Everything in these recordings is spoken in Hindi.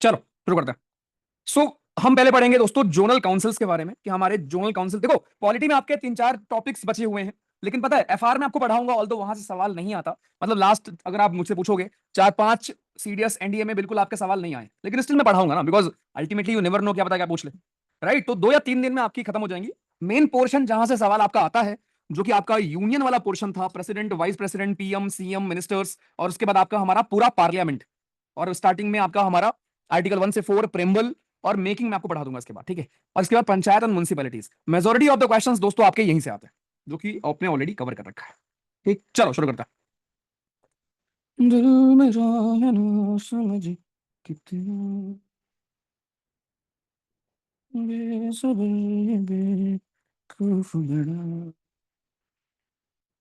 चलो शुरू करते हैं। सो हम पहले पढ़ेंगे दोस्तों जोनल काउंसिल्स के बारे में कि हमारे जोनल काउंसिल, देखो पॉलिटी में आपके तीन चार टॉपिक्स बचे हुए हैं, लेकिन पता है एफआर में आपको पढ़ाऊंगा, ऑल्दो वहां से सवाल नहीं आता। मतलब लास्ट अगर आप मुझसे पूछोगे चार पांच सीडीएस एनडीए में बिल्कुल आपके सवाल नहीं आए, लेकिन स्टिल मैं पढ़ाऊंगा ना, because ultimately you never know, क्या पता क्या पूछ ले। राइट, तो 2 या 3 दिन में आपकी खत्म हो जाएंगी। मेन पोर्शन जहां से सवाल आपका आता है, जो कि आपका यूनियन वाला पोर्शन था, president, vice president, PM, CM, ministers, और उसके बाद आपका हमारा पूरा पार्लियामेंट, और स्टार्टिंग में आपका हमारा आर्टिकल 1 से 4 प्रेम्बल और मेकिंग में आपको पढ़ा दूंगा इसके बाद, ठीक है। और इसके बाद panchayat and municipalities, majority of the questions दोस्तों आपके यहीं से आते हैं, जो कि आपने ऑलरेडी कवर कर रखा है। ठीक, चलो शुरू करते हैं। दिल मेरा है ना समझ कितना बेसब्र ये बेवकूफ बड़ा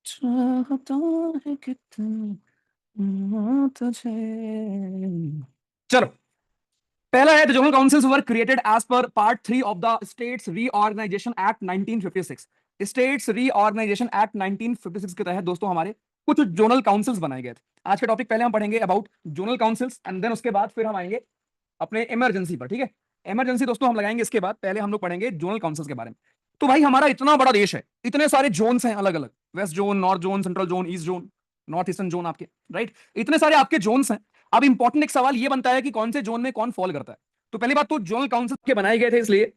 चाहता है कितना तुझे। चलो, पहला है, the general councils were created as per part 3 of the states reorganisation act 1956। States reorganisation act 1956 के तहत दोस्तों हमारे कुछ जोनल काउंसिल्स बनाए गए थे। आज के टॉपिक पहले हम पढ़ेंगे about zonal councils, and then उसके बाद फिर हम आएंगे अपने इमरजेंसी पर, ठीक है। इमरजेंसी दोस्तों हम लगाएंगे इसके बाद, पहले हम लोग पढ़ेंगे जोनल काउंसिल्स के बारे में। तो भाई हमारा इतना बड़ा देश है, इतने सारे जोन्स हैं अलग अलग, west zone, north zone, central zone, east zone, north eastern zone आपके, राइट। इतने सारे आपके जोन्स हैं। अब इंपॉर्टेंट एक सवाल ये बनता है कि कौन से जोन में कौन फॉल करता है। तो पहली बात तो जोनल काउंसिल के बनाए गए थे इसलिए,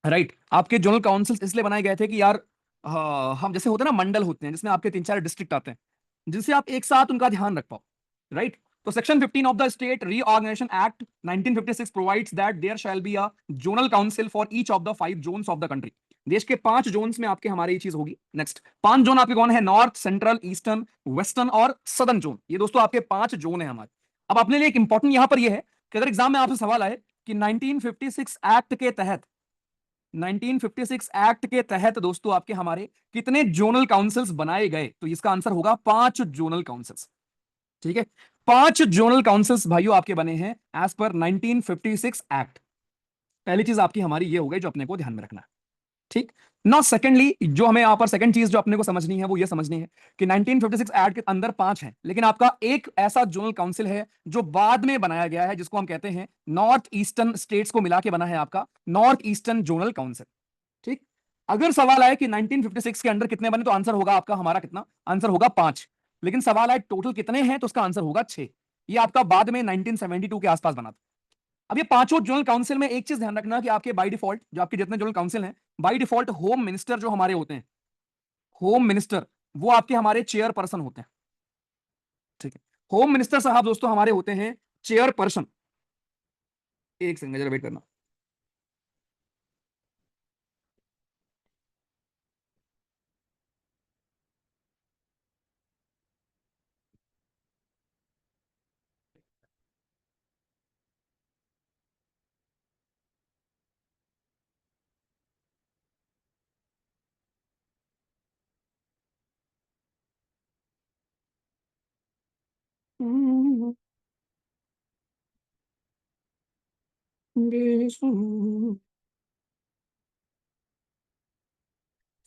राइट, आपके जोनल काउंसिल इसलिए बनाए गए थे कि यार, हम जैसे होते हैं ना मंडल होते हैं जिसमें आपके तीन चार डिस्ट्रिक्ट आते हैं, जिनसे आप एक साथ उनका ध्यान रख पाओ, राइट। तो section 15 of the state reorganisation act 1956 provides that there shall be a zonal council for each of the 5 zones of the country. देश के 5 जोन्स में आपके हमारे ये चीज होगी। नेक्स्ट, 5 जोन आपके कौन है? नॉर्थ, सेंट्रल, ईस्टर्न, वेस्टर्न और सदर्न जोन। ये दोस्तों आपके 5 जोन है हमारे। अब अपने लिए एक इंपॉर्टेंट यहां पर ये है कि अगर एग्जाम में आपसे सवाल आए कि 1956 एक्ट के तहत, 1956 एक्ट के तहत दोस्तों आपके हमारे कितने जोनल काउंसिल्स बनाए गए, तो इसका आंसर होगा 5 जोनल काउंसिल्स, ठीक है। 5 जोनल काउंसिल्स भाइयों आपके बने हैं एज पर 1956 एक्ट। पहली चीज आपकी हमारी ये हो गई जो अपने को ध्यान में रखना है, ठीक। ना सेकेंडली, जो हमें यहां पर सेकंड चीज जो अपने को समझनी है वो ये समझनी है कि 1956 एक्ट के अंदर 5 हैं, लेकिन आपका एक ऐसा जोनल काउंसिल है जो बाद में बनाया गया है, जिसको हम कहते हैं नॉर्थ ईस्टर्न स्टेट्स को मिला के बना है आपका नॉर्थ ईस्टर्न जोनल काउंसिल, ठीक। अगर सवाल आए कि 1956 के अंदर कितने बने, तो आंसर होगा आपका हमारा कितना? आंसर होगा 5। लेकिन सवाल आए टोटल कितने हैं, तो उसका आंसर होगा 6। ये आपका बाद में 1972 के आसपास बना था। अब ये 5 जोनल काउंसिल में एक चीज ध्यान रखना कि आपके बाय डिफॉल्ट जो आपके जितने जोनल काउंसिल हैं, बाय डिफॉल्ट होम मिनिस्टर जो हमारे होते हैं, होम मिनिस्टर वो आपके हमारे चेयर पर्सन होते हैं, ठीक है। होम मिनिस्टर साहब दोस्तों हमारे होते हैं चेयर पर्सन। एक सेकंड जरा वेट करना।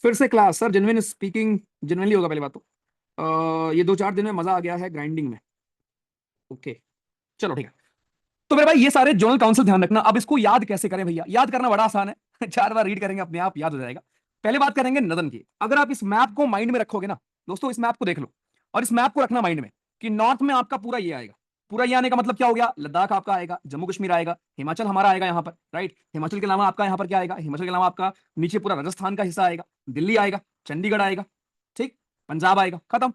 फिर से class sir, genuine speaking genuinely होगा पहली बात तो। ये 2 4 दिन में मजा आ गया है ग्राइंडिंग में। ओके, चलो ठीक है। तो मेरे भाई ये सारे जोनल काउंसिल ध्यान रखना। अब इसको याद कैसे करें भैया? याद करना बड़ा आसान है 4 बार रीड करेंगे अपने आप याद हो जाएगा। पहले बात करेंगे नदन की। अगर आप इस मैप को माइंड में रखोगे ना दोस्तों, इस मैप को देख लो और इस मैप को रखना माइंड में कि नॉर्थ में आपका पूरा ये आएगा। पूरा ये आने का मतलब क्या हो गया? लद्दाख आपका आएगा, जम्मू कश्मीर आएगा, हिमाचल हमारा आएगा यहाँ पर, राइट। हिमाचल के अलावा आपका यहाँ पर क्या आएगा? हिमाचल के अलावा आपका नीचे पूरा राजस्थान का हिस्सा आएगा, दिल्ली आएगा, चंडीगढ़ आएगा, ठीक, पंजाब आएगा, खत्म।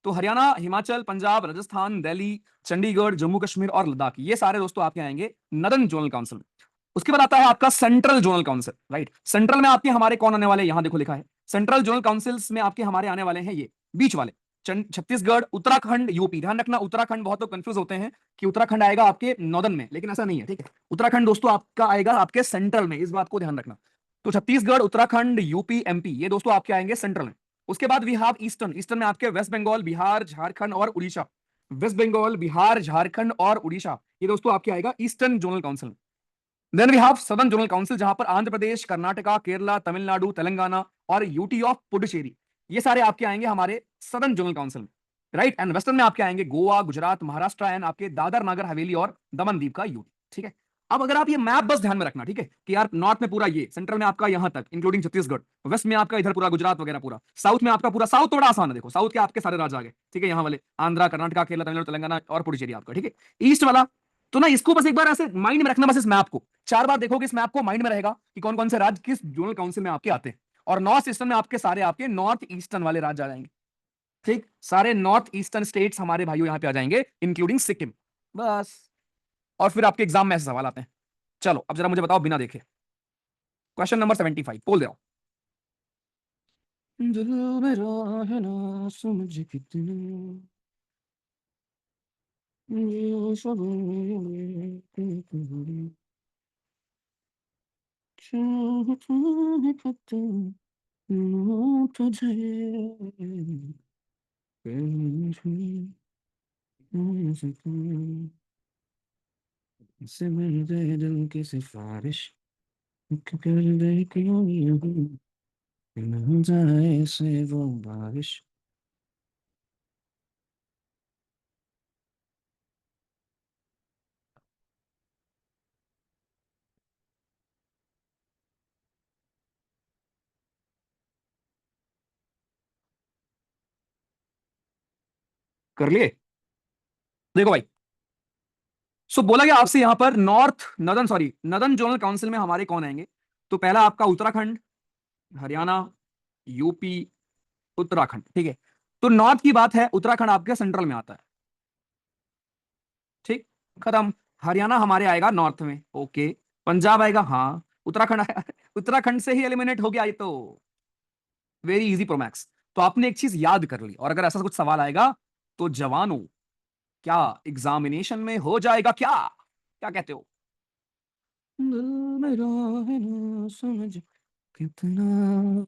तो हरियाणा, हिमाचल, पंजाब, राजस्थान, दिल्ली, चंडीगढ़, जम्मू कश्मीर और लद्दाख, ये सारे दोस्तों आपके आएंगे नदर्न जोनल काउंसिल में। उसके बाद आता है आपका central zonal council, right. Central में आपके हमारे कौन आने वाले? यहां देखो लिखा है सेंट्रल जोनल काउंसिल्स में आपके हमारे आने वाले हैं ये बीच वाले, छत्तीसगढ़, उत्तराखंड, यूपी। ध्यान रखना, उत्तराखंड बहुत लोग कंफ्यूज होते हैं कि उत्तराखंड आएगा आपके नॉर्दर्न में, लेकिन ऐसा नहीं है, ठीक है। उत्तराखंड दोस्तों आपका आएगा आपके सेंट्रल में, इस बात को ध्यान रखना। तो छत्तीसगढ़, उत्तराखंड, यूपी, एमपी, ये दोस्तों आपके आएंगे सेंट्रल में। उसके बाद वी हैव ईस्टर्न। ईस्टर्न में आपके वेस्ट बंगाल, बिहार, झारखंड और उड़ीसा। वेस्ट बंगाल, बिहार, झारखंड और उड़ीसा, ये दोस्तों आपके आएगा eastern zonal council. Then we have southern zonal council, जहां पर आंध्र प्रदेश, कर्नाटका, केरला, तमिलनाडु, तेलंगाना और यूटी ऑफ पुडुचेरी, ये सारे आपके आएंगे हमारे सदर्न जोनल काउंसिल में, राइट। एंड वेस्टर्न में आपके आएंगे गोवा, गुजरात, महाराष्ट्र एंड आपके दादर नागर हवेली और दमन दीव का यूटी, ठीक है। अब अगर आप ये मैप बस ध्यान में रखना, ठीक है, कि यार नॉर्थ में पूरा ये, सेंट्रल में आपका यहां तक इंक्लूडिंग छत्तीसगढ़, वेस्ट में आपका इधर पूरा गुजरात वगैरह पूरा, साउथ में आपका पूरा, साउथ थोड़ा आसान है, देखो साउथ के आपके सारे राज्य आ गए, ठीक है, यहाँ वाले आंध्रा, कर्नाटका, केरला, तमिलनाडु, तेलंगाना और पुडुचेरी आपका, ठीक है। ईस्ट वाला, तो ना इसको बस एक बार ऐसे माइंड में रखना, बस इस मैप को 4 बार देखोगे, इस मैप को माइंड में रहेगा कि कौन कौन से राज्य किस जोनल काउंसिल में आपके आते हैं। और नॉर्थ ईस्टर्न में आपके सारे आपके नॉर्थ ईस्टर्न वाले राज्य आ जाएंगे, ठीक, सारे नॉर्थ ईस्टर्न स्टेट्स हमारे भाइयों यहां पे आ जाएंगे, इंक्लूडिंग सिक्किम, बस। और फिर आपके एग्जाम में ऐसे सवाल आते हैं। चलो अब जरा मुझे बताओ बिना देखे, क्वेश्चन नंबर 75 बोल दे रहा हूं। दिल मेरा है ना समझ कितना, ये सब चाहता है पता ना तुझे, से मिल गए दिल की सिफारिश, कर दे क्यों यूं, न जाए से वो बारिश। कर लिए, देखो भाई, सो बोला गया आपसे यहां पर north northern sorry northern zonal council में हमारे कौन आएंगे। तो पहला आपका उत्तराखंड, हरियाणा, यूपी, उत्तराखंड, ठीक है। तो नॉर्थ की बात है, उत्तराखंड आपके सेंट्रल में आता है, ठीक, खत्म। हरियाणा हमारे आएगा नॉर्थ में, ओके। पंजाब आएगा, हाँ। उत्तराखंड आएगा उत्तराखंड से ही एलिमिनेट हो गया ये तो, वेरी इजी प्रोमैक्स। तो आपने एक चीज याद कर ली, और अगर ऐसा कुछ सवाल आएगा तो जवानों, क्या एग्जामिनेशन में हो जाएगा क्या, क्या कहते हो। दिल मेरा है ना समझ कितना,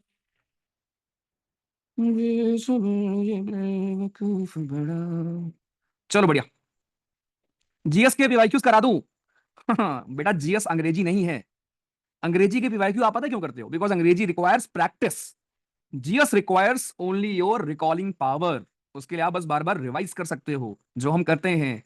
ये सब ये बेवकूफ बड़ा। चलो बढ़िया, जीएस के पीवाईक्यूज करा दूं बेटा जीएस अंग्रेजी नहीं है। अंग्रेजी के पीवाईक्यू आप पता है क्यों करते हो, बिकॉज अंग्रेजी requires practice, GS requires only your recalling power. उसके लिए आप बस बार बार रिवाइज कर सकते हो, जो हम करते हैं।